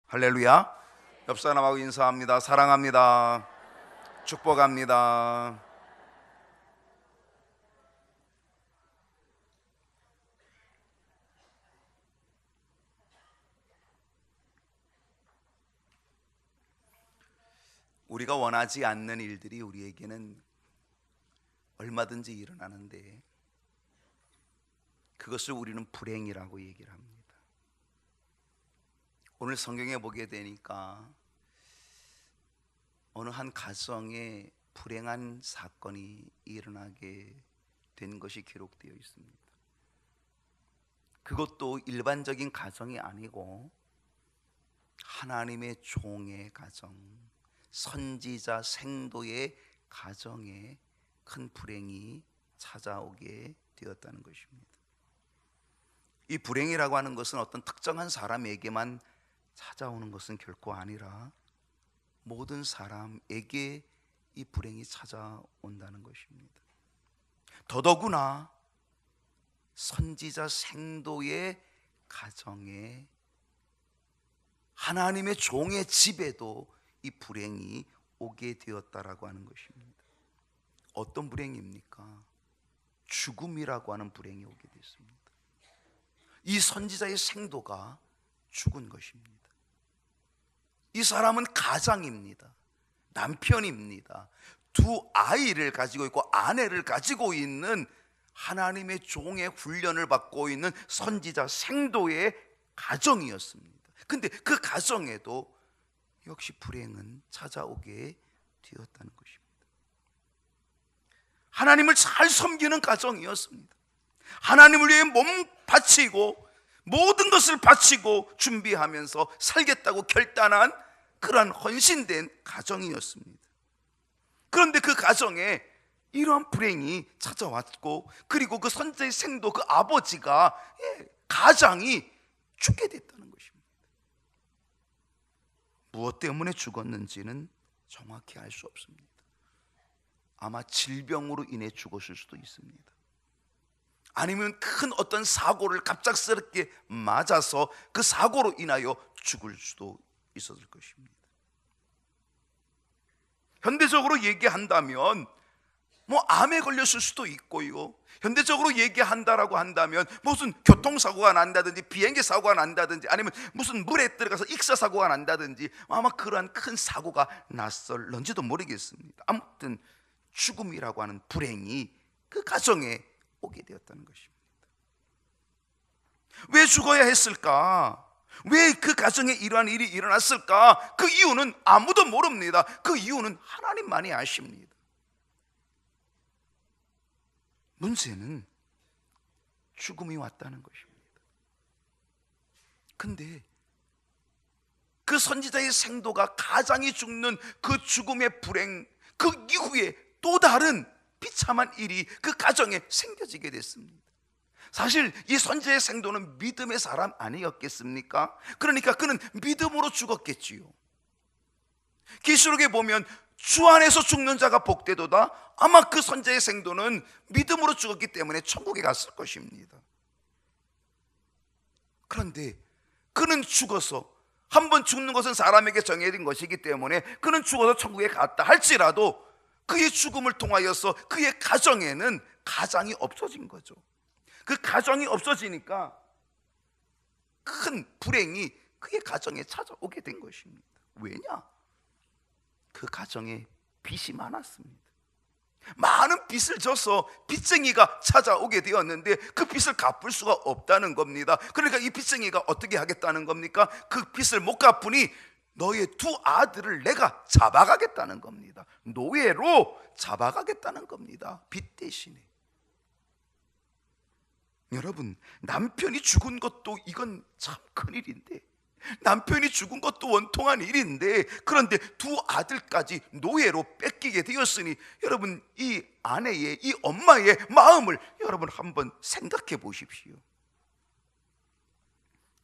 할렐루야. 옆 사람하고 인사합니다. 사랑합니다. 축복합니다. 우리가 원하지 않는 일들이 우리에게는 얼마든지 일어나는데 그것을 우리는 불행이라고 얘기를 합니다. 오늘 성경에 보게 되니까 어느 한 가정에 불행한 사건이 일어나게 된 것이 기록되어 있습니다. 그것도 일반적인 가정이 아니고 하나님의 종의 가정, 선지자 생도의 가정에 큰 불행이 찾아오게 되었다는 것입니다. 이 불행이라고 하는 것은 어떤 특정한 사람에게만 찾아오는 것은 결코 아니라 모든 사람에게 이 불행이 찾아온다는 것입니다. 더더구나 선지자 생도의 가정에, 하나님의 종의 집에도 이 불행이 오게 되었다라고 하는 것입니다. 어떤 불행입니까? 죽음이라고 하는 불행이 오게 됐습니다. 이 선지자의 생도가 죽은 것입니다. 이 사람은 가장입니다. 남편입니다. 두 아이를 가지고 있고 아내를 가지고 있는 하나님의 종의 훈련을 받고 있는 선지자 생도의 가정이었습니다. 근데 그 가정에도 역시 불행은 찾아오게 되었다는 것입니다. 하나님을 잘 섬기는 가정이었습니다. 하나님을 위해 몸 바치고 모든 것을 바치고 준비하면서 살겠다고 결단한 그러한 헌신된 가정이었습니다. 그런데 그 가정에 이러한 불행이 찾아왔고, 그리고 그 선지자의 생도 그 아버지가, 가장이 죽게 됐다는 것입니다. 무엇 때문에 죽었는지는 정확히 알 수 없습니다. 아마 질병으로 인해 죽었을 수도 있습니다. 아니면 큰 어떤 사고를 갑작스럽게 맞아서 그 사고로 인하여 죽을 수도 있었을 것입니다. 현대적으로 얘기한다면 암에 걸렸을 수도 있고요, 현대적으로 얘기한다라고 한다면 무슨 교통사고가 난다든지 비행기 사고가 난다든지 아니면 무슨 물에 들어가서 익사사고가 난다든지 아마 그러한 큰 사고가 났을런지도 모르겠습니다. 아무튼 죽음이라고 하는 불행이 그 가정에 오게 되었다는 것입니다. 왜 죽어야 했을까? 왜 그 가정에 이러한 일이 일어났을까? 그 이유는 아무도 모릅니다. 그 이유는 하나님만이 아십니다. 문제는 죽음이 왔다는 것입니다. 근데 그 선지자의 생도가 가장이 죽는 그 죽음의 불행, 그 이후에 또 다른 비참한 일이 그 가정에 생겨지게 됐습니다. 사실 이 선지자의 생도는 믿음의 사람 아니었겠습니까? 그러니까 그는 믿음으로 죽었겠지요. 계시록에 보면 주 안에서 죽는 자가 복되도다. 아마 그 선지자의 생도는 믿음으로 죽었기 때문에 천국에 갔을 것입니다. 그런데 그는 죽어서, 한번 죽는 것은 사람에게 정해진 것이기 때문에 그는 죽어서 천국에 갔다 할지라도 그의 죽음을 통하여서 그의 가정에는 가장이 없어진 거죠. 그 가정이 없어지니까 큰 불행이 그의 가정에 찾아오게 된 것입니다. 왜냐? 그 가정에 빚이 많았습니다. 많은 빚을 져서 빚쟁이가 찾아오게 되었는데 그 빚을 갚을 수가 없다는 겁니다. 그러니까 이 빚쟁이가 어떻게 하겠다는 겁니까? 그 빚을 못 갚으니 너의 두 아들을 내가 잡아가겠다는 겁니다. 노예로 잡아가겠다는 겁니다. 빚 대신에. 여러분, 남편이 죽은 것도 이건 참 큰일인데, 남편이 죽은 것도 원통한 일인데, 그런데 두 아들까지 노예로 뺏기게 되었으니 여러분, 이 아내의, 이 엄마의 마음을 여러분 한번 생각해 보십시오.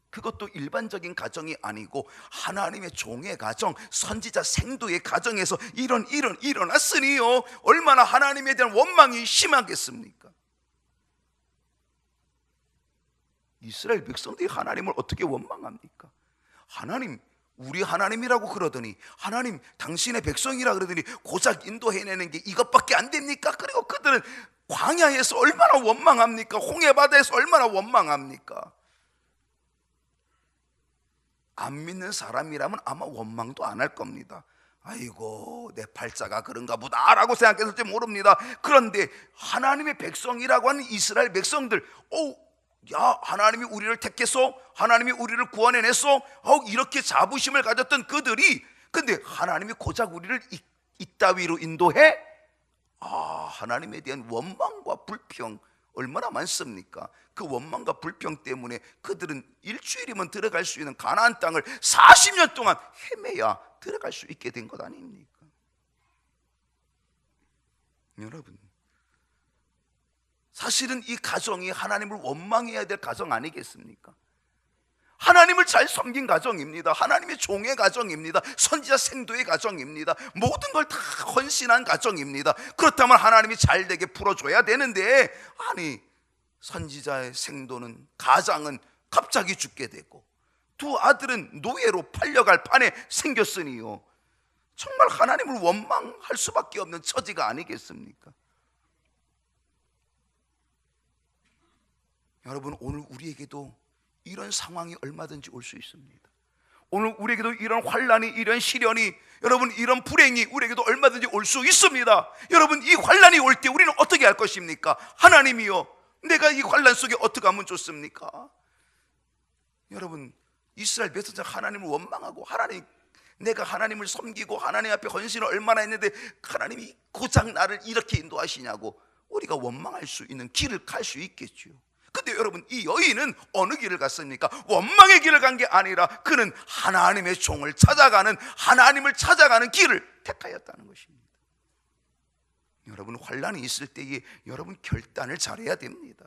그것도 일반적인 가정이 아니고 하나님의 종의 가정, 선지자 생도의 가정에서 이런 일은 일어났으니요, 얼마나 하나님에 대한 원망이 심하겠습니까? 이스라엘 백성들이 하나님을 어떻게 원망합니까? 하나님, 우리 하나님이라고 그러더니, 하나님 당신의 백성이라 그러더니 고작 인도해내는 게 이것밖에 안 됩니까? 그리고 그들은 광야에서 얼마나 원망합니까? 홍해바다에서 얼마나 원망합니까? 안 믿는 사람이라면 아마 원망도 안 할 겁니다. 아이고, 내 팔자가 그런가 보다 라고 생각했을지 모릅니다. 그런데 하나님의 백성이라고 하는 이스라엘 백성들, 야, 하나님이 우리를 택했어, 하나님이 우리를 구원해냈어, 이렇게 자부심을 가졌던 그들이, 근데 하나님이 고작 우리를 이따위로 인도해? 하나님에 대한 원망과 불평 얼마나 많습니까? 그 원망과 불평 때문에 그들은 일주일이면 들어갈 수 있는 가나안 땅을 40년 동안 헤매야 들어갈 수 있게 된 것 아닙니까? 여러분, 사실은 이 가정이 하나님을 원망해야 될 가정 아니겠습니까? 하나님을 잘 섬긴 가정입니다. 하나님의 종의 가정입니다. 선지자 생도의 가정입니다. 모든 걸 다 헌신한 가정입니다. 그렇다면 하나님이 잘 되게 풀어줘야 되는데, 아니, 선지자의 생도는, 가장은 갑자기 죽게 되고 두 아들은 노예로 팔려갈 판에 생겼으니요, 정말 하나님을 원망할 수밖에 없는 처지가 아니겠습니까? 여러분, 오늘 우리에게도 이런 상황이 얼마든지 올 수 있습니다. 오늘 우리에게도 이런 환란이, 이런 시련이, 여러분, 이런 불행이 우리에게도 얼마든지 올 수 있습니다. 여러분, 이 환란이 올 때 우리는 어떻게 할 것입니까? 하나님이요, 내가 이 환란 속에 어떻게 하면 좋습니까? 여러분, 이스라엘 백성들 하나님을 원망하고, 내가 하나님을 섬기고 하나님 앞에 헌신을 얼마나 했는데 하나님이 고작 나를 이렇게 인도하시냐고 우리가 원망할 수 있는 길을 갈 수 있겠죠. 근데 여러분, 이 여인은 어느 길을 갔습니까? 원망의 길을 간 게 아니라 그는 하나님의 종을 찾아가는, 하나님을 찾아가는 길을 택하였다는 것입니다. 여러분, 환란이 있을 때에 여러분 결단을 잘해야 됩니다.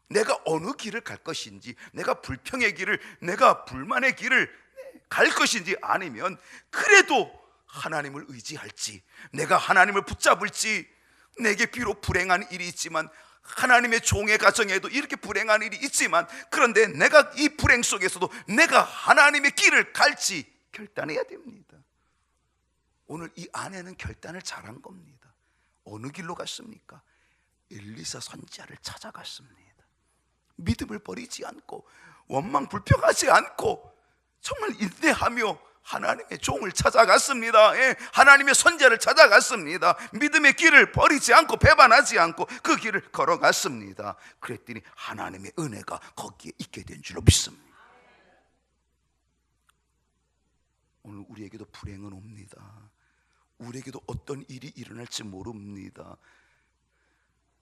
내가 어느 길을 갈 것인지, 내가 불평의 길을, 내가 불만의 길을 갈 것인지, 아니면 그래도 하나님을 의지할지, 내가 하나님을 붙잡을지, 내게 비록 불행한 일이 있지만, 하나님의 종의 가정에도 이렇게 불행한 일이 있지만, 그런데 내가 이 불행 속에서도 내가 하나님의 길을 갈지 결단해야 됩니다. 오늘 이 아내는 결단을 잘한 겁니다. 어느 길로 갔습니까? 엘리사 선지자를 찾아갔습니다. 믿음을 버리지 않고 원망 불평하지 않고 정말 인내하며 하나님의 종을 찾아갔습니다. 하나님의 선지자를 찾아갔습니다. 믿음의 길을 버리지 않고 배반하지 않고 그 길을 걸어갔습니다. 그랬더니 하나님의 은혜가 거기에 있게 된 줄로 믿습니다. 오늘 우리에게도 불행은 옵니다. 우리에게도 어떤 일이 일어날지 모릅니다.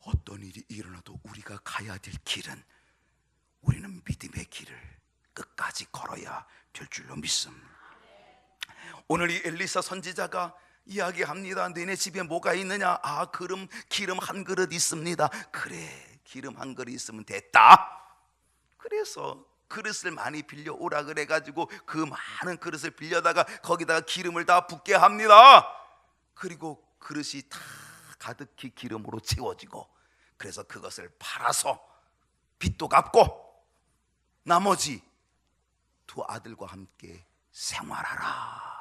어떤 일이 일어나도 우리가 가야 될 길은, 우리는 믿음의 길을 끝까지 걸어야 될 줄로 믿습니다. 오늘 이 엘리사 선지자가 이야기합니다. 너네 집에 뭐가 있느냐? 기름 한 그릇 있습니다. 그래, 기름 한 그릇 있으면 됐다. 그래서 그릇을 많이 빌려오라 그래가지고 그 많은 그릇을 빌려다가 거기다가 기름을 다 붓게 합니다. 그리고 그릇이 다 가득히 기름으로 채워지고, 그래서 그것을 팔아서 빚도 갚고 나머지 두 아들과 함께 생활하라.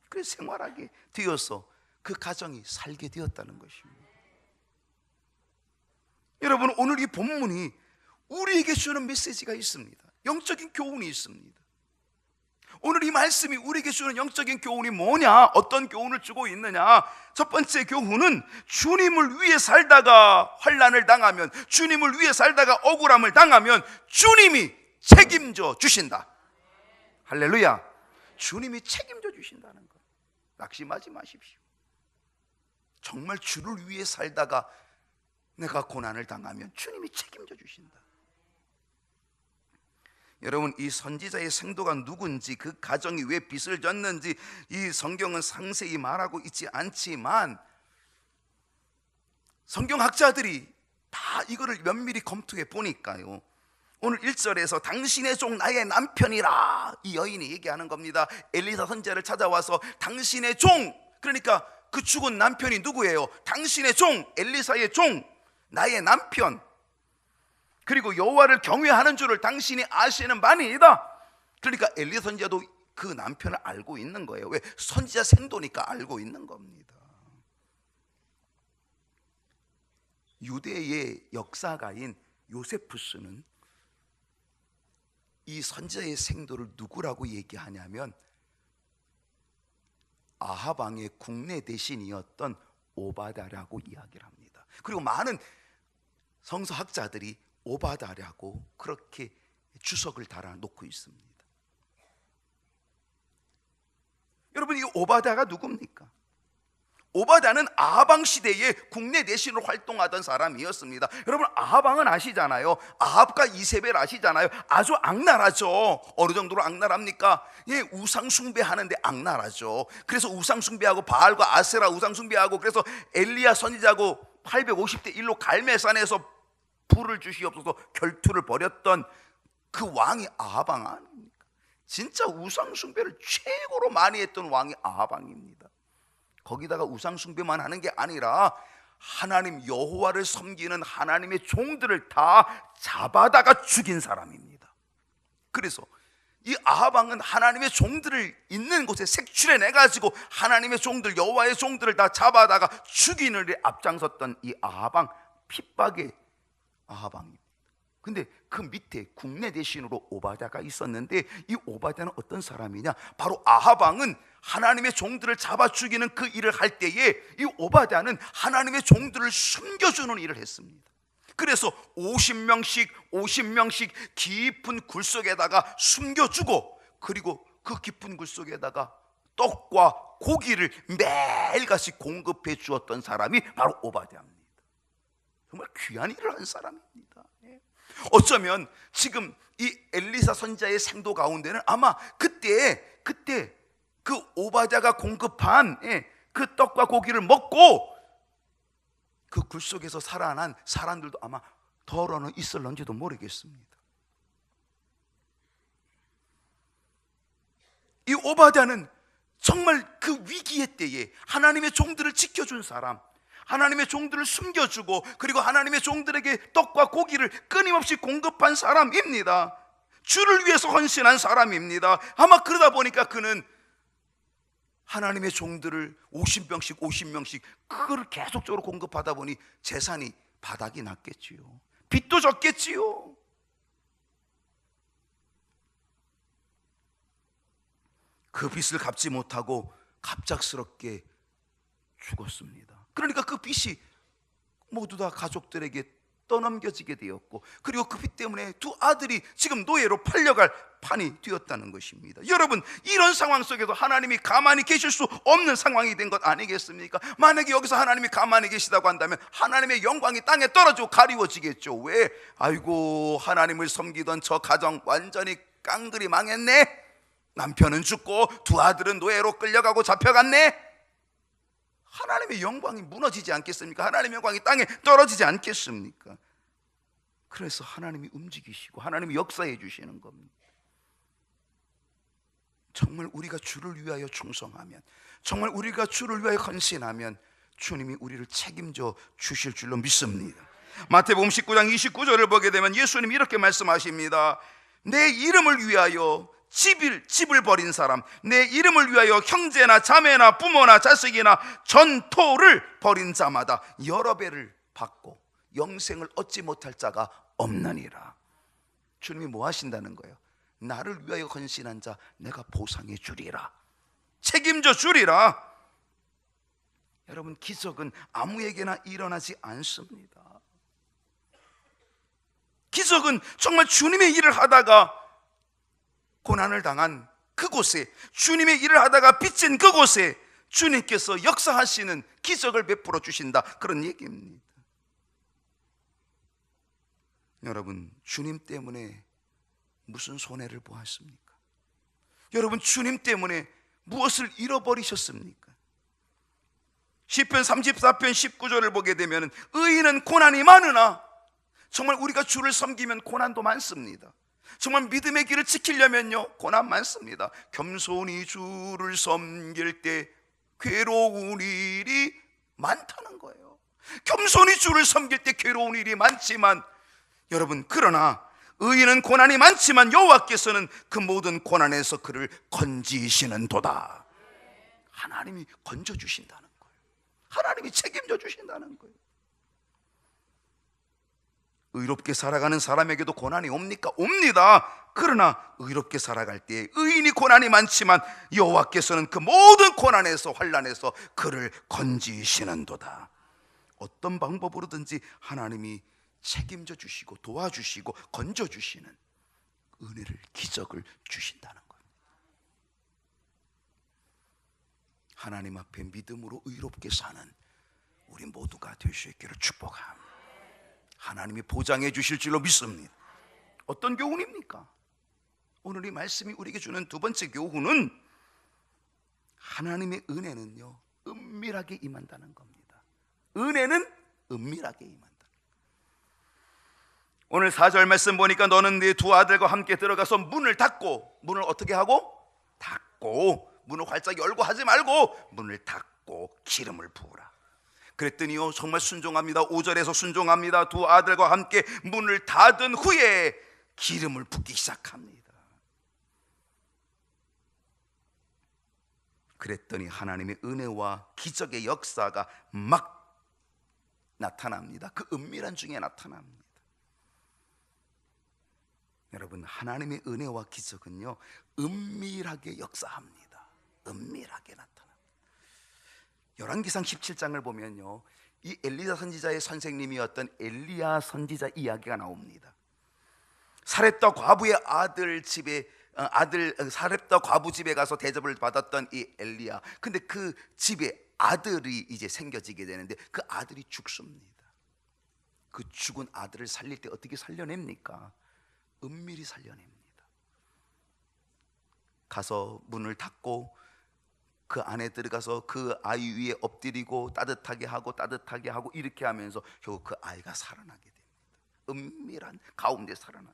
그래서 생활하게 되어서 그 가정이 살게 되었다는 것입니다. 여러분, 오늘 이 본문이 우리에게 주는 메시지가 있습니다. 영적인 교훈이 있습니다. 오늘 이 말씀이 우리에게 주는 영적인 교훈이 뭐냐? 어떤 교훈을 주고 있느냐? 첫 번째 교훈은, 주님을 위해 살다가 환난을 당하면, 주님을 위해 살다가 억울함을 당하면 주님이 책임져 주신다. 할렐루야. 주님이 책임져 주신다는 것, 낙심하지 마십시오. 정말 주를 위해 살다가 내가 고난을 당하면 주님이 책임져 주신다. 여러분, 이 선지자의 생도가 누군지, 그 가정이 왜 빚을 졌는지 이 성경은 상세히 말하고 있지 않지만, 성경학자들이 다 이거를 면밀히 검토해 보니까요, 오늘 1절에서 당신의 종 나의 남편이라 이 여인이 얘기하는 겁니다. 엘리사 선지자를 찾아와서 당신의 종, 그러니까 그 죽은 남편이 누구예요? 당신의 종, 엘리사의 종, 나의 남편, 그리고 여호와를 경외하는 줄을 당신이 아시는 바니이다. 그러니까 엘리사 선지자도 그 남편을 알고 있는 거예요. 왜? 선지자 생도니까 알고 있는 겁니다. 유대의 역사가인 요세푸스는 이 선지자의 생도를 누구라고 얘기하냐면 아합 왕의 국내 대신이었던 오바다라고 이야기를 합니다. 그리고 많은 성서학자들이 오바다라고 그렇게 주석을 달아 놓고 있습니다. 여러분, 이 오바다가 누굽니까? 오바다는 아합왕 시대에 국내 대신으로 활동하던 사람이었습니다. 여러분, 아합왕은 아시잖아요. 아합과 이세벨 아시잖아요. 아주 악랄하죠. 어느 정도로 악랄합니까? 예, 우상 숭배하는데 악랄하죠. 그래서 우상 숭배하고 바알과 아세라 우상 숭배하고, 그래서 엘리야 선지자하고 850대 1로 갈매산에서 불을 주시옵소서 결투를 벌였던 그 왕이 아합왕 아닙니까? 진짜 우상 숭배를 최고로 많이 했던 왕이 아합왕입니다. 거기다가 우상 숭배만 하는 게 아니라 하나님 여호와를 섬기는 하나님의 종들을 다 잡아다가 죽인 사람입니다. 그래서 이 아합 왕은 하나님의 종들을 있는 곳에 색출해내 가지고 하나님의 종들, 여호와의 종들을 다 잡아다가 죽이는 데 앞장섰던 이 아합 왕, 핍박의 아합 왕입니다. 근데 그 밑에 국내 대신으로 오바다가 있었는데, 이 오바다는 어떤 사람이냐? 바로 아합 왕은 하나님의 종들을 잡아 죽이는 그 일을 할 때에 이 오바다는 하나님의 종들을 숨겨주는 일을 했습니다. 그래서 50명씩 깊은 굴 속에다가 숨겨주고, 그리고 그 깊은 굴 속에다가 떡과 고기를 매일같이 공급해 주었던 사람이 바로 오바다입니다. 정말 귀한 일을 한 사람입니다. 어쩌면 지금 이 엘리사 선지자의 생도 가운데는 아마 그때 그 오바다가 공급한 그 떡과 고기를 먹고 그 굴 속에서 살아난 사람들도 아마 덜어는 있을런지도 모르겠습니다. 이 오바다는 정말 그 위기의 때에 하나님의 종들을 지켜준 사람, 하나님의 종들을 숨겨주고, 그리고 하나님의 종들에게 떡과 고기를 끊임없이 공급한 사람입니다. 주를 위해서 헌신한 사람입니다. 아마 그러다 보니까 그는 하나님의 종들을 50명씩 그걸 계속적으로 공급하다 보니 재산이 바닥이 났겠지요. 빚도 졌겠지요. 그 빚을 갚지 못하고 갑작스럽게 죽었습니다. 그러니까 그 빚이 모두 다 가족들에게 떠넘겨지게 되었고, 그리고 그 빚 때문에 두 아들이 지금 노예로 팔려갈 판이 되었다는 것입니다. 여러분, 이런 상황 속에도 하나님이 가만히 계실 수 없는 상황이 된 것 아니겠습니까? 만약에 여기서 하나님이 가만히 계시다고 한다면 하나님의 영광이 땅에 떨어지고 가리워지겠죠. 왜? 아이고, 하나님을 섬기던 저 가정 완전히 깡그리 망했네. 남편은 죽고 두 아들은 노예로 끌려가고 잡혀갔네. 하나님의 영광이 무너지지 않겠습니까? 하나님의 영광이 땅에 떨어지지 않겠습니까? 그래서 하나님이 움직이시고 하나님이 역사해 주시는 겁니다. 정말 우리가 주를 위하여 충성하면, 정말 우리가 주를 위하여 헌신하면 주님이 우리를 책임져 주실 줄로 믿습니다. 마태복음 19장 29절을 보게 되면 예수님이 이렇게 말씀하십니다. 내 이름을 위하여 집을 버린 사람, 내 이름을 위하여 형제나 자매나 부모나 자식이나 전토를 버린 자마다 여러 배를 받고 영생을 얻지 못할 자가 없느니라. 주님이 뭐 하신다는 거예요? 나를 위하여 헌신한 자 내가 보상해 주리라, 책임져 주리라. 여러분, 기적은 아무에게나 일어나지 않습니다. 기적은 정말 주님의 일을 하다가 고난을 당한 그곳에, 주님의 일을 하다가 빚진 그곳에 주님께서 역사하시는 기적을 베풀어 주신다, 그런 얘기입니다. 여러분, 주님 때문에 무슨 손해를 보았습니까? 여러분, 주님 때문에 무엇을 잃어버리셨습니까? 시편 34편 19절을 보게 되면 의인은 고난이 많으나, 정말 우리가 주를 섬기면 고난도 많습니다. 정말 믿음의 길을 지키려면요, 고난 많습니다. 겸손히 주를 섬길 때 괴로운 일이 많다는 거예요. 겸손히 주를 섬길 때 괴로운 일이 많지만, 여러분, 그러나 의인은 고난이 많지만 여호와께서는 그 모든 고난에서 그를 건지시는도다. 하나님이 건져주신다는 거예요. 하나님이 책임져 주신다는 거예요. 의롭게 살아가는 사람에게도 고난이 옵니까? 옵니다. 그러나 의롭게 살아갈 때 의인이 고난이 많지만 여호와께서는 그 모든 고난에서 환난에서 그를 건지시는도다. 어떤 방법으로든지 하나님이 책임져 주시고 도와주시고 건져주시는 은혜를, 기적을 주신다는 거예요. 하나님 앞에 믿음으로 의롭게 사는 우리 모두가 될 수 있기를 축복합니다. 하나님이 보장해 주실 줄로 믿습니다. 어떤 교훈입니까? 오늘 이 말씀이 우리에게 주는 두 번째 교훈은 하나님의 은혜는요, 은밀하게 임한다는 겁니다. 은혜는 은밀하게 임한다. 오늘 4절 말씀 보니까 너는 네 두 아들과 함께 들어가서 문을 닫고, 문을 어떻게 하고? 닫고, 문을 활짝 열고 하지 말고 문을 닫고 기름을 부으라. 그랬더니요, 정말 순종합니다. 5절에서 순종합니다. 두 아들과 함께 문을 닫은 후에 기름을 붓기 시작합니다. 그랬더니 하나님의 은혜와 기적의 역사가 막 나타납니다. 그 은밀한 중에 나타납니다. 여러분, 하나님의 은혜와 기적은요, 은밀하게 역사합니다. 은밀하게 나타납니다. 열왕기상 17장을 보면요, 이 엘리야 선지자의 선생님이었던 엘리야 선지자 이야기가 나옵니다. 사렙다 과부의 아들 집에 사렙다 과부 집에 가서 대접을 받았던 이 엘리야. 근데 그 집에 아들이 이제 생겨지게 되는데 그 아들이 죽습니다. 그 죽은 아들을 살릴 때 어떻게 살려냅니까? 은밀히 살려냅니다. 가서 문을 닫고 그 안에 들어가서 그 아이 위에 엎드리고 따뜻하게 하고 이렇게 하면서 결국 그 아이가 살아나게 됩니다. 은밀한 가운데 살아납니다.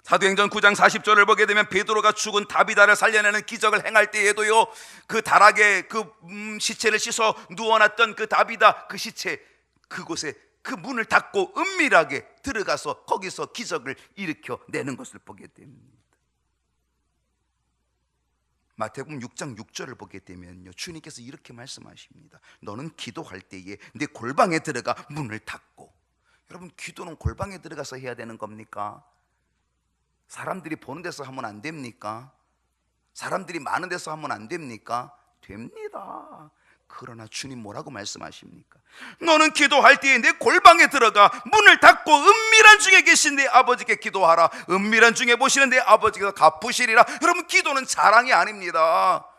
사도행전 9장 40절을 보게 되면 베드로가 죽은 다비다를 살려내는 기적을 행할 때에도요, 그 다락에 그 시체를 씻어 누워놨던 그 다비다, 그 시체, 그곳에 그 문을 닫고 은밀하게 들어가서 거기서 기적을 일으켜내는 것을 보게 됩니다. 마태복음 6장 6절을 보게 되면요, 주님께서 이렇게 말씀하십니다. 너는 기도할 때에 내 골방에 들어가 문을 닫고. 여러분, 기도는 골방에 들어가서 해야 되는 겁니까? 사람들이 보는 데서 하면 안 됩니까? 사람들이 많은 데서 하면 안 됩니까? 됩니다. 그러나 주님 뭐라고 말씀하십니까? 너는 기도할 때에 내 골방에 들어가 문을 닫고 은밀한 중에 계신 내 아버지께 기도하라. 은밀한 중에 보시는 내 아버지께서 갚으시리라. 여러분, 기도는 자랑이 아닙니다.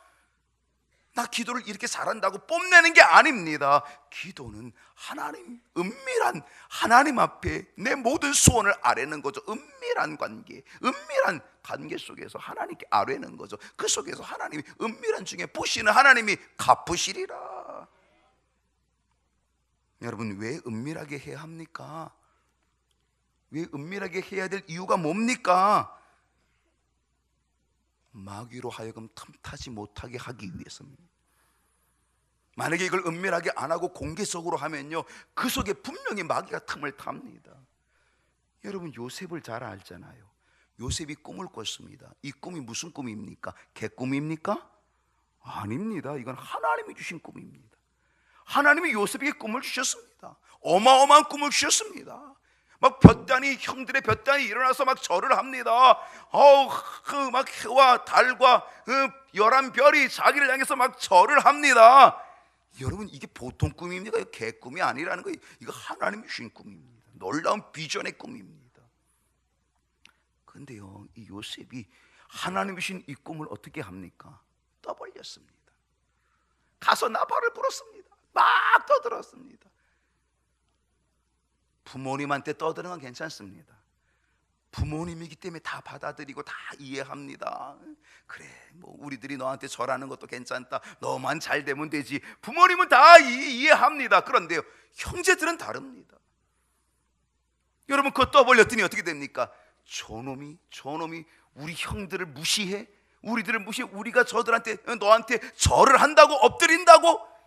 나 기도를 이렇게 잘한다고 뽐내는 게 아닙니다. 기도는 하나님, 은밀한 하나님 앞에 내 모든 소원을 아뢰는 거죠. 은밀한 관계 속에서 하나님께 아뢰는 거죠. 그 속에서 하나님이 은밀한 중에 보시는 하나님이 갚으시리라. 여러분, 왜 은밀하게 해야 합니까? 왜 은밀하게 해야 될 이유가 뭡니까? 마귀로 하여금 틈타지 못하게 하기 위해서입니다. 만약에 이걸 은밀하게 안 하고 공개적으로 하면요, 그 속에 분명히 마귀가 틈을 탑니다. 여러분, 요셉을 잘 알잖아요. 요셉이 꿈을 꿨습니다. 이 꿈이 무슨 꿈입니까? 개꿈입니까? 아닙니다. 이건 하나님이 주신 꿈입니다. 하나님이 요셉에게 꿈을 주셨습니다. 어마어마한 꿈을 주셨습니다. 막 형들의 볕단이 일어나서 막 절을 합니다. 막 해와 달과 열한 별이 자기를 향해서 막 절을 합니다. 여러분, 이게 보통 꿈입니까? 개꿈이 아니라는 거예요. 이거 하나님이 주신 꿈입니다. 놀라운 비전의 꿈입니다. 그런데요, 이 요셉이 하나님이 주신 이 꿈을 어떻게 합니까? 떠벌렸습니다. 가서 나발을 불었습니다. 막 떠들었습니다. 부모님한테 떠드는 건 괜찮습니다. 부모님이기 때문에 다 받아들이고 다 이해합니다. 그래, 뭐 우리들이 너한테 절하는 것도 괜찮다. 너만 잘 되면 되지. 부모님은 다 이해합니다. 그런데요, 형제들은 다릅니다. 여러분, 그거 떠벌렸더니 어떻게 됩니까? 저놈이 우리 형들을 무시해? 우리들을 무시해? 우리가 너한테 절을 한다고, 엎드린다고?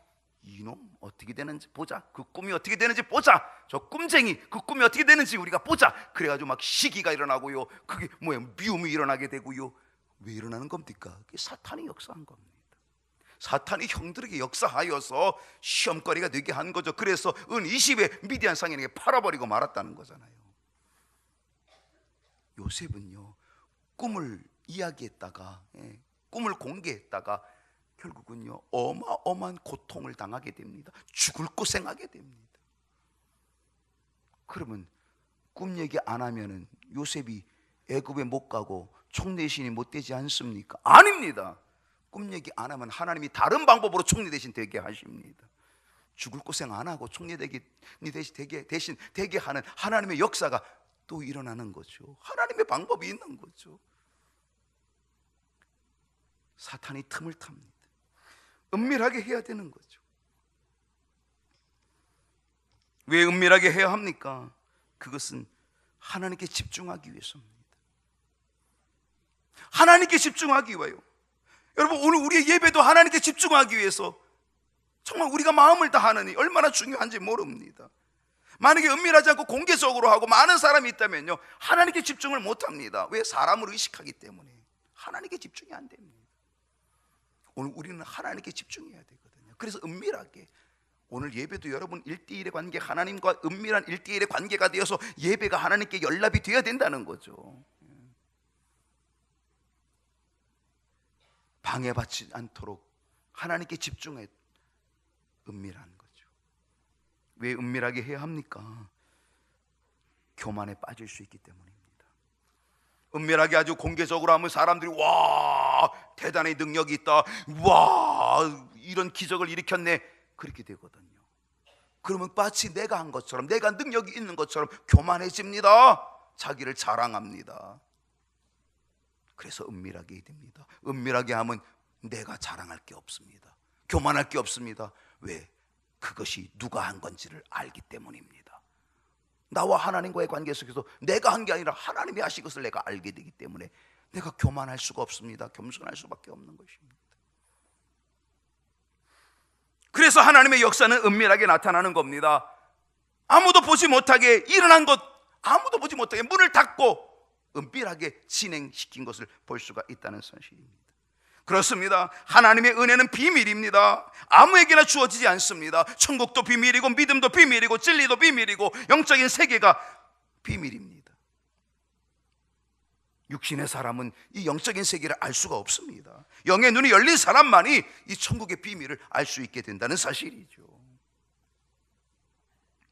이놈 어떻게 되는지 보자, 그 꿈이 어떻게 되는지 보자, 저 꿈쟁이 그 꿈이 어떻게 되는지 우리가 보자. 그래가지고 막 시기가 일어나고요, 그게 뭐야, 미움이 일어나게 되고요. 왜 일어나는 겁니까? 그게 사탄이 역사한 겁니다. 사탄이 형들에게 역사하여서 시험거리가 되게 한 거죠. 그래서 은 20에 미디안 상인에게 팔아버리고 말았다는 거잖아요. 요셉은요, 꿈을 이야기했다가, 꿈을 공개했다가 결국은요 어마어마한 고통을 당하게 됩니다. 죽을 고생하게 됩니다. 그러면 꿈 얘기 안 하면은 요셉이 애굽에 못 가고 총리 대신이 못 되지 않습니까? 아닙니다. 꿈 얘기 안 하면 하나님이 다른 방법으로 총리 대신 되게 하십니다. 죽을 고생 안 하고 총리 대신 되게 하는 하나님의 역사가 또 일어나는 거죠. 하나님의 방법이 있는 거죠. 사탄이 틈을 탑니다. 은밀하게 해야 되는 거죠. 왜 은밀하게 해야 합니까? 그것은 하나님께 집중하기 위해서입니다. 하나님께 집중하기 위하여. 여러분, 오늘 우리의 예배도 하나님께 집중하기 위해서 정말 우리가 마음을 다하느니 얼마나 중요한지 모릅니다. 만약에 은밀하지 않고 공개적으로 하고 많은 사람이 있다면요, 하나님께 집중을 못합니다. 왜? 사람을 의식하기 때문에. 하나님께 집중이 안 됩니다. 오늘 우리는 하나님께 집중해야 되거든요. 그래서 은밀하게, 오늘 예배도 여러분 1대1의 관계, 하나님과 은밀한 1대1의 관계가 되어서 예배가 하나님께 연락이 되어야 된다는 거죠. 방해받지 않도록 하나님께 집중해 은밀한 거죠. 왜 은밀하게 해야 합니까? 교만에 빠질 수 있기 때문입니다. 은밀하게 아주 공개적으로 하면 사람들이 와, 대단히 능력이 있다, 와, 이런 기적을 일으켰네, 그렇게 되거든요. 그러면 마치 내가 한 것처럼, 내가 능력이 있는 것처럼 교만해집니다. 자기를 자랑합니다. 그래서 은밀하게 해야 됩니다. 은밀하게 하면 내가 자랑할 게 없습니다. 교만할 게 없습니다. 왜? 그것이 누가 한 건지를 알기 때문입니다. 나와 하나님과의 관계 속에서 내가 한 게 아니라 하나님이 하신 것을 내가 알게 되기 때문에 내가 교만할 수가 없습니다. 겸손할 수밖에 없는 것입니다. 그래서 하나님의 역사는 은밀하게 나타나는 겁니다. 아무도 보지 못하게 일어난 것, 아무도 보지 못하게 문을 닫고 은밀하게 진행시킨 것을 볼 수가 있다는 사실입니다. 그렇습니다. 하나님의 은혜는 비밀입니다. 아무에게나 주어지지 않습니다. 천국도 비밀이고 믿음도 비밀이고 진리도 비밀이고 영적인 세계가 비밀입니다. 육신의 사람은 이 영적인 세계를 알 수가 없습니다. 영의 눈이 열린 사람만이 이 천국의 비밀을 알 수 있게 된다는 사실이죠.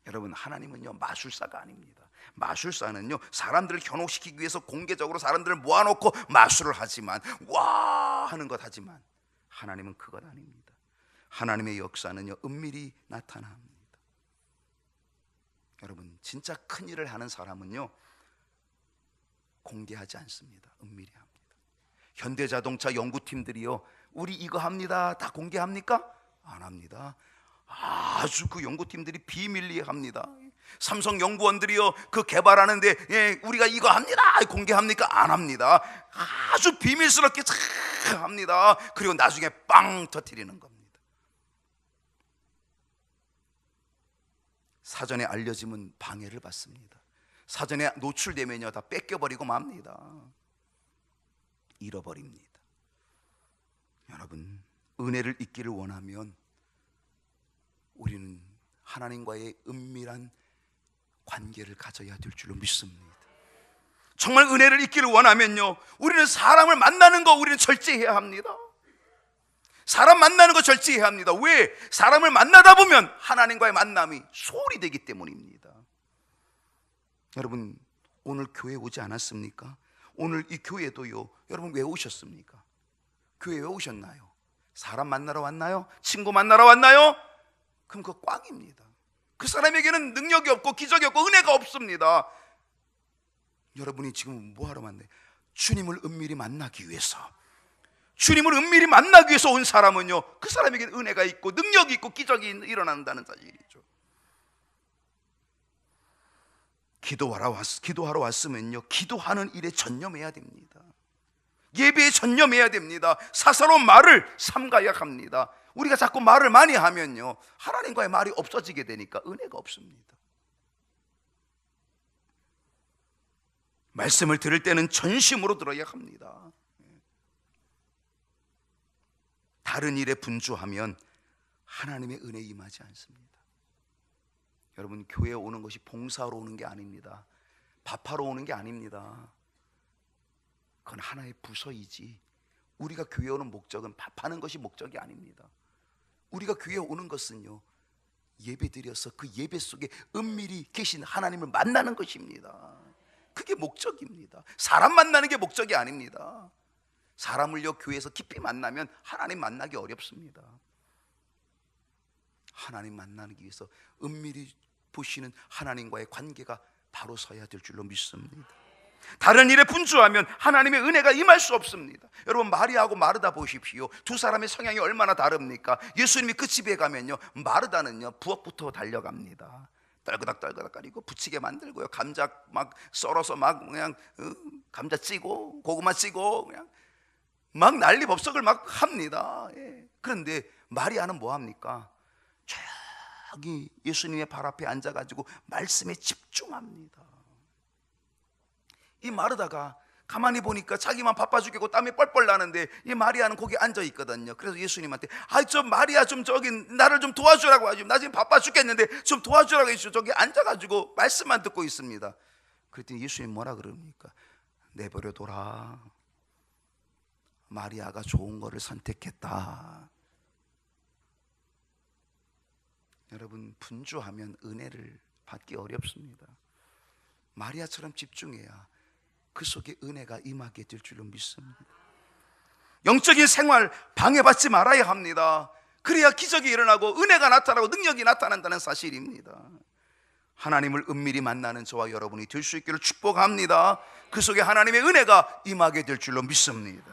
여러분, 하나님은요 마술사가 아닙니다. 마술사는요 사람들을 현혹시키기 위해서 공개적으로 사람들을 모아놓고 마술을 하지만, 와 하는 것 하지만, 하나님은 그것 아닙니다. 하나님의 역사는요 은밀히 나타납니다. 여러분, 진짜 큰 일을 하는 사람은요 공개하지 않습니다. 은밀히 합니다. 현대자동차 연구팀들이요, 우리 이거 합니다, 다 공개합니까? 안 합니다. 아주 그 연구팀들이 비밀리에 합니다. 삼성 연구원들이요 그 개발하는데, 우리가 이거 합니다, 공개합니까? 안 합니다. 아주 비밀스럽게 잘 합니다. 그리고 나중에 빵 터뜨리는 겁니다. 사전에 알려지면 방해를 받습니다. 사전에 노출되면요 다 뺏겨버리고 맙니다. 잃어버립니다. 여러분, 은혜를 잊기를 원하면 우리는 하나님과의 은밀한 관계를 가져야 될 줄로 믿습니다. 정말 은혜를 잊기를 원하면요 우리는 사람을 만나는 거 우리는 절제해야 합니다. 사람 만나는 거 절제해야 합니다. 왜? 사람을 만나다 보면 하나님과의 만남이 소홀히 되기 때문입니다. 여러분, 오늘 교회 오지 않았습니까? 오늘 이 교회도요, 여러분 왜 오셨습니까? 교회 왜 오셨나요? 사람 만나러 왔나요? 친구 만나러 왔나요? 그럼 그거 꽝입니다. 그 사람에게는 능력이 없고 기적이 없고 은혜가 없습니다. 여러분이 지금 뭐하러 만나요? 주님을 은밀히 만나기 위해서, 주님을 은밀히 만나기 위해서 온 사람은요 그 사람에게는 은혜가 있고 능력이 있고 기적이 일어난다는 사실이죠. 기도하러 왔으면요 기도하는 일에 전념해야 됩니다. 예배에 전념해야 됩니다. 사사로운 말을 삼가야 합니다. 우리가 자꾸 말을 많이 하면요, 하나님과의 말이 없어지게 되니까 은혜가 없습니다. 말씀을 들을 때는 전심으로 들어야 합니다. 다른 일에 분주하면 하나님의 은혜 임하지 않습니다. 여러분, 교회에 오는 것이 봉사하러 오는 게 아닙니다. 밥하러 오는 게 아닙니다. 그건 하나의 부서이지, 우리가 교회에 오는 목적은 밥하는 것이 목적이 아닙니다. 우리가 교회에 오는 것은요, 예배 드려서 그 예배 속에 은밀히 계신 하나님을 만나는 것입니다. 그게 목적입니다. 사람 만나는 게 목적이 아닙니다. 사람을요, 교회에서 깊이 만나면 하나님 만나기 어렵습니다. 하나님 만나기 위해서 은밀히 보시는 하나님과의 관계가 바로 서야 될 줄로 믿습니다. 다른 일에 분주하면 하나님의 은혜가 임할 수 없습니다. 여러분, 마리아하고 마르다 보십시오. 두 사람의 성향이 얼마나 다릅니까? 예수님이 그 집에 가면요, 마르다는요, 부엌부터 달려갑니다. 떨그닥거리고 부치게 만들고요, 감자 막 썰어서 막 그냥 감자 찌고 고구마 찌고 그냥 막 난리법석을 막 합니다. 그런데 마리아는 뭐 합니까? 저기 예수님의 발 앞에 앉아가지고 말씀에 집중합니다. 이 마르다가 가만히 보니까 자기만 바빠 죽겠고 땀이 뻘뻘 나는데 이 마리아는 거기 앉아 있거든요. 그래서 예수님한테 저 마리아 좀 저기 나를 좀 도와주라고 하죠. 나 지금 바빠 죽겠는데 좀 도와주라고 해주죠. 저기 앉아가지고 말씀만 듣고 있습니다. 그랬더니 예수님 뭐라 그럽니까? 내버려둬라. 마리아가 좋은 거를 선택했다. 여러분, 분주하면 은혜를 받기 어렵습니다. 마리아처럼 집중해야 그 속에 은혜가 임하게 될 줄로 믿습니다. 영적인 생활 방해받지 말아야 합니다. 그래야 기적이 일어나고 은혜가 나타나고 능력이 나타난다는 사실입니다. 하나님을 은밀히 만나는 저와 여러분이 될 수 있기를 축복합니다. 그 속에 하나님의 은혜가 임하게 될 줄로 믿습니다.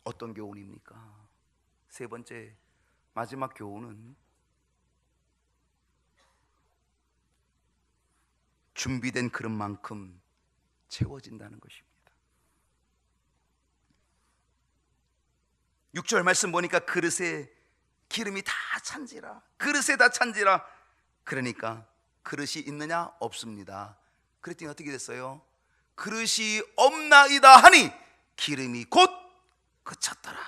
어떤 교훈입니까? 세 번째, 마지막 교훈은 준비된 그릇만큼 채워진다는 것입니다. 6절 말씀 보니까 그릇에 기름이 다 찬지라, 그릇에 다 찬지라. 그러니까 그릇이 있느냐? 없습니다. 그랬더니 어떻게 됐어요? 그릇이 없나이다 하니 기름이 곧 그쳤더라.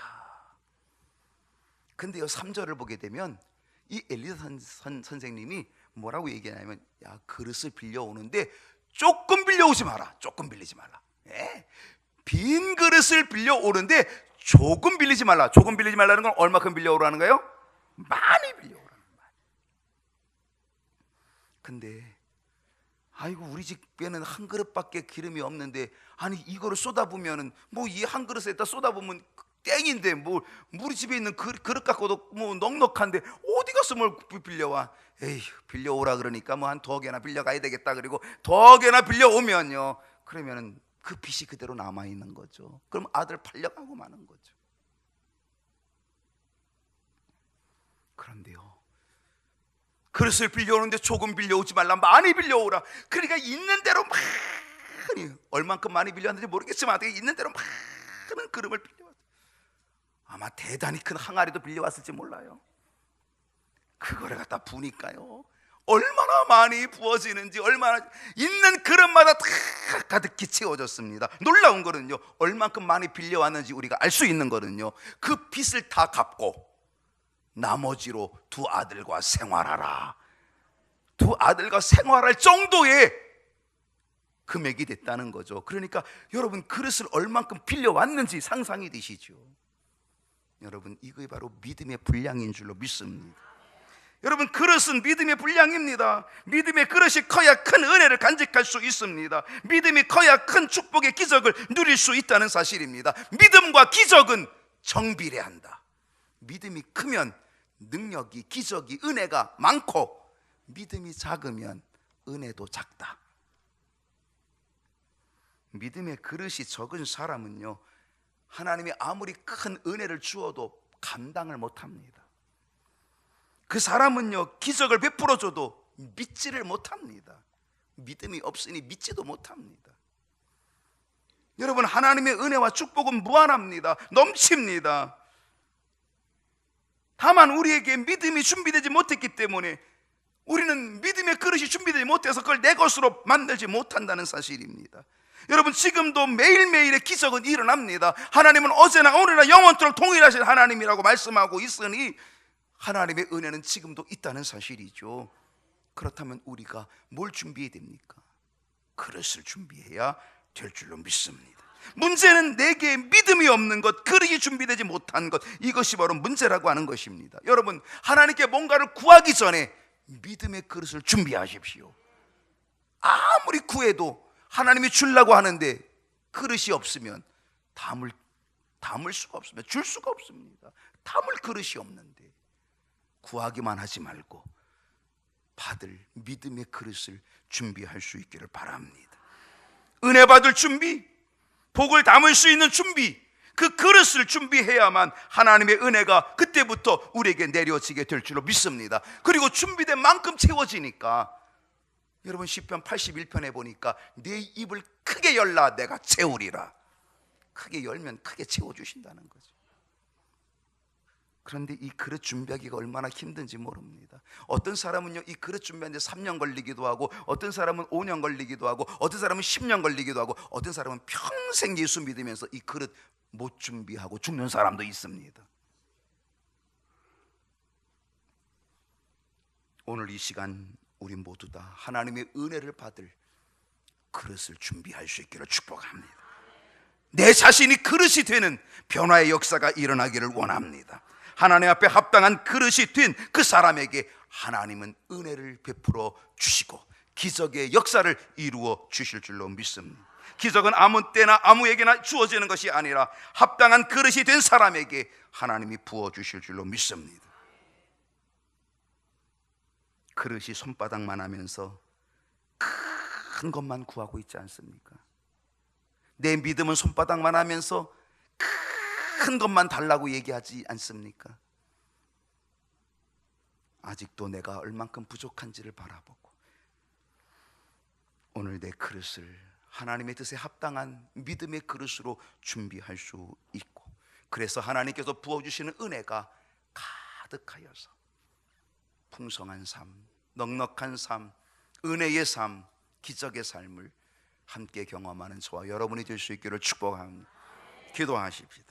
근데요, 3절을 보게 되면 이 엘리사 선생님이 뭐라고 얘기하냐면, 야, 그릇을 빌려오는데 조금 빌려오지 마라. 조금 빌리지 말라. 빈 그릇을 빌려오는데 조금 빌리지 말라. 조금 빌리지 말라는 건 얼마큼 빌려오라는 거예요? 많이 빌려오라는 거예요. 근데 아이고, 우리 집에는 한 그릇밖에 기름이 없는데, 아니 이거를 쏟아부면은 뭐 이 한 그릇에다 쏟아부면 땡인데 뭐 우리 집에 있는 그릇 갖고도 뭐 넉넉한데 어디 가서 뭘 빌려와? 에휴, 빌려오라 그러니까 뭐 한 2개나 빌려가야 되겠다. 그리고 2개나 빌려오면요, 그러면은 그 빚이 그대로 남아있는 거죠. 그럼 아들 팔려가고 마는 거죠. 그런데요, 그릇을 빌려오는데 조금 빌려오지 말라, 많이 빌려오라. 그러니까 있는 대로 많이, 얼만큼 많이 빌려왔는지 모르겠지만 있는 대로 많은 그릇을 빌려왔어요. 아마 대단히 큰 항아리도 빌려왔을지 몰라요. 그거를 갖다 부니까요, 얼마나 많이 부어지는지, 얼마나 있는 그릇마다 다 가득히 채워졌습니다. 놀라운 거는요, 얼만큼 많이 빌려왔는지 우리가 알 수 있는 거는요, 그 빚을 다 갚고 나머지로 두 아들과 생활하라. 두 아들과 생활할 정도의 금액이 됐다는 거죠. 그러니까 여러분, 그릇을 얼만큼 빌려왔는지 상상이 되시죠? 여러분, 이게 바로 믿음의 분량인 줄로 믿습니다. 여러분, 그릇은 믿음의 분량입니다. 믿음의 그릇이 커야 큰 은혜를 간직할 수 있습니다. 믿음이 커야 큰 축복의 기적을 누릴 수 있다는 사실입니다. 믿음과 기적은 정비례한다. 믿음이 크면 능력이, 기적이, 은혜가 많고, 믿음이 작으면 은혜도 작다. 믿음의 그릇이 적은 사람은요, 하나님이 아무리 큰 은혜를 주어도 감당을 못합니다. 그 사람은요, 기적을 베풀어줘도 믿지를 못합니다. 믿음이 없으니 믿지도 못합니다. 여러분, 하나님의 은혜와 축복은 무한합니다. 넘칩니다. 다만 우리에게 믿음이 준비되지 못했기 때문에 우리는 믿음의 그릇이 준비되지 못해서 그걸 내 것으로 만들지 못한다는 사실입니다. 여러분, 지금도 매일매일의 기적은 일어납니다. 하나님은 어제나 오늘나 영원토록 동일하신 하나님이라고 말씀하고 있으니 하나님의 은혜는 지금도 있다는 사실이죠. 그렇다면 우리가 뭘 준비해야 됩니까? 그릇을 준비해야 될 줄로 믿습니다. 문제는 내게 믿음이 없는 것, 그릇이 준비되지 못한 것, 이것이 바로 문제라고 하는 것입니다. 여러분, 하나님께 뭔가를 구하기 전에 믿음의 그릇을 준비하십시오. 아무리 구해도 하나님이 주려고 하는데 그릇이 없으면 담을 수가 없습니다. 줄 수가 없습니다. 담을 그릇이 없는데 구하기만 하지 말고 받을 믿음의 그릇을 준비할 수 있기를 바랍니다. 은혜 받을 준비, 복을 담을 수 있는 준비, 그 그릇을 준비해야만 하나님의 은혜가 그때부터 우리에게 내려지게 될 줄로 믿습니다. 그리고 준비된 만큼 채워지니까, 여러분 시편 81편에 보니까 내 입을 크게 열라 내가 채우리라. 크게 열면 크게 채워주신다는 거죠. 그런데 이 그릇 준비하기가 얼마나 힘든지 모릅니다. 어떤 사람은요, 이 그릇 준비하는데 3년 걸리기도 하고, 어떤 사람은 5년 걸리기도 하고, 어떤 사람은 10년 걸리기도 하고, 어떤 사람은 평생 예수 믿으면서 이 그릇 못 준비하고 죽는 사람도 있습니다. 오늘 이 시간 우리 모두 다 하나님의 은혜를 받을 그릇을 준비할 수 있기를 축복합니다. 내 자신이 그릇이 되는 변화의 역사가 일어나기를 원합니다. 하나님 앞에 합당한 그릇이 된 그 사람에게 하나님은 은혜를 베풀어 주시고 기적의 역사를 이루어 주실 줄로 믿습니다. 기적은 아무 때나 아무에게나 주어지는 것이 아니라 합당한 그릇이 된 사람에게 하나님이 부어 주실 줄로 믿습니다. 그릇이 손바닥만 하면서 큰 것만 구하고 있지 않습니까? 내 믿음은 손바닥만 하면서 큰 것만 달라고 얘기하지 않습니까? 아직도 내가 얼만큼 부족한지를 바라보고 오늘 내 그릇을 하나님의 뜻에 합당한 믿음의 그릇으로 준비할 수 있고, 그래서 하나님께서 부어주시는 은혜가 가득하여서 풍성한 삶, 넉넉한 삶, 은혜의 삶, 기적의 삶을 함께 경험하는 저와 여러분이 될 수 있기를 축복합니다. 기도하십시다.